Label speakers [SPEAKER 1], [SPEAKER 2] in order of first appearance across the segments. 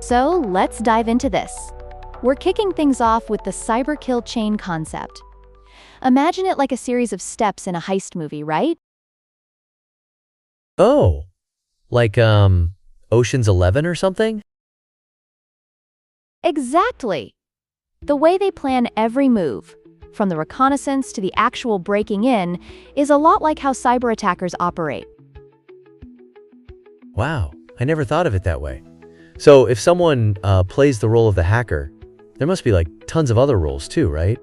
[SPEAKER 1] So let's dive into this. We're kicking things off with the Cyber Kill Chain concept. Imagine it like a series of steps in a heist movie, right?
[SPEAKER 2] Oh, like, Ocean's 11 or something?
[SPEAKER 1] Exactly. The way they plan every move, from the reconnaissance to the actual breaking in, is a lot like how cyber attackers operate.
[SPEAKER 2] Wow, I never thought of it that way. So if someone plays the role of the hacker, there must be like tons of other roles too, right?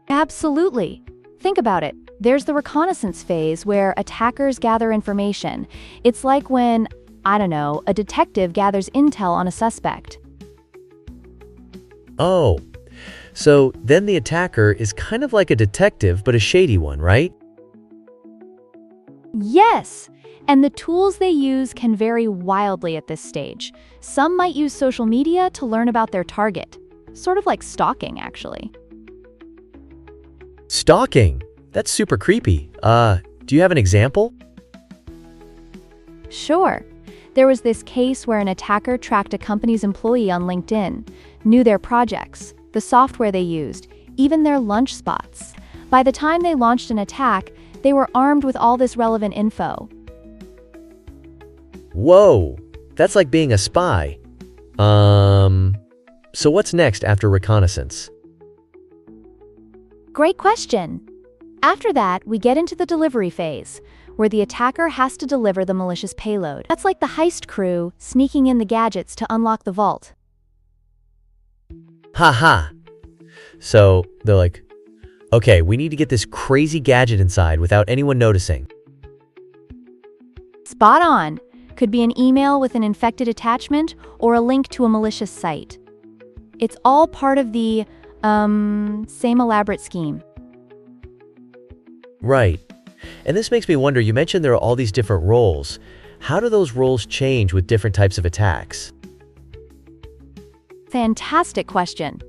[SPEAKER 1] Absolutely. Think about it. There's the reconnaissance phase where attackers gather information. It's like when, I don't know, a detective gathers intel on a suspect.
[SPEAKER 2] Oh, so then the attacker is kind of like a detective, but a shady one, right?
[SPEAKER 1] Yes, and the tools they use can vary wildly at this stage. Some might use social media to learn about their target. Sort of like stalking, actually.
[SPEAKER 2] Stalking? That's super creepy. Do you have an example?
[SPEAKER 1] Sure. There was this case where an attacker tracked a company's employee on LinkedIn, knew their projects, the software they used, even their lunch spots. By the time they launched an attack, they were armed with all this relevant info.
[SPEAKER 2] Whoa, that's like being a spy. So what's next after reconnaissance?
[SPEAKER 1] Great question. After that, we get into the delivery phase, where the attacker has to deliver the malicious payload. That's like the heist crew sneaking in the gadgets to unlock the vault.
[SPEAKER 2] Haha. So they're like, okay, we need to get this crazy gadget inside without anyone noticing.
[SPEAKER 1] Spot on. Could be an email with an infected attachment or a link to a malicious site. It's all part of the, same elaborate scheme.
[SPEAKER 2] Right. And this makes me wonder, you mentioned there are all these different roles. How do those roles change with different types of attacks?
[SPEAKER 1] Fantastic question.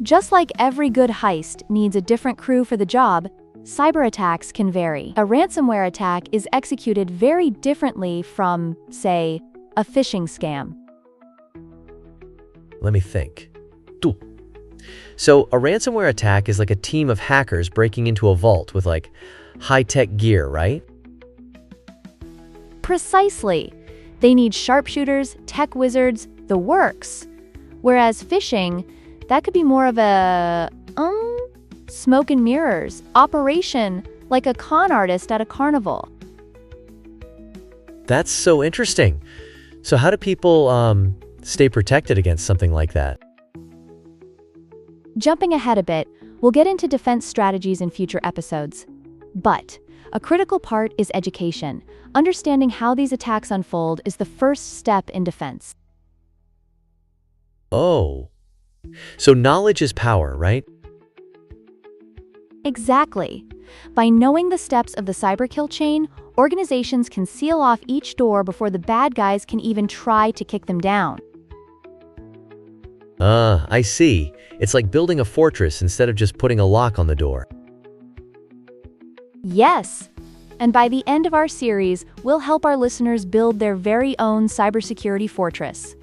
[SPEAKER 1] Just like every good heist needs a different crew for the job, cyber attacks can vary. A ransomware attack is executed very differently from, say, a phishing scam.
[SPEAKER 2] Let me think. So a ransomware attack is like a team of hackers breaking into a vault with like high-tech gear, right?
[SPEAKER 1] Precisely. They need sharpshooters, tech wizards, the works. Whereas phishing, that could be more of a, smoke and mirrors operation, like a con artist at a carnival.
[SPEAKER 2] That's so interesting. So how do people stay protected against something like that?
[SPEAKER 1] Jumping ahead a bit, we'll get into defense strategies in future episodes. But a critical part is education. Understanding how these attacks unfold is the first step in defense.
[SPEAKER 2] Oh, so knowledge is power, right?
[SPEAKER 1] Exactly. By knowing the steps of the cyber kill chain, organizations can seal off each door before the bad guys can even try to kick them down.
[SPEAKER 2] I see. It's like building a fortress instead of just putting a lock on the door.
[SPEAKER 1] Yes. And by the end of our series, we'll help our listeners build their very own cybersecurity fortress.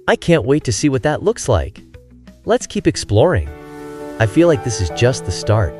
[SPEAKER 2] I can't wait to see what that looks like. Let's keep exploring. I feel like this is just the start.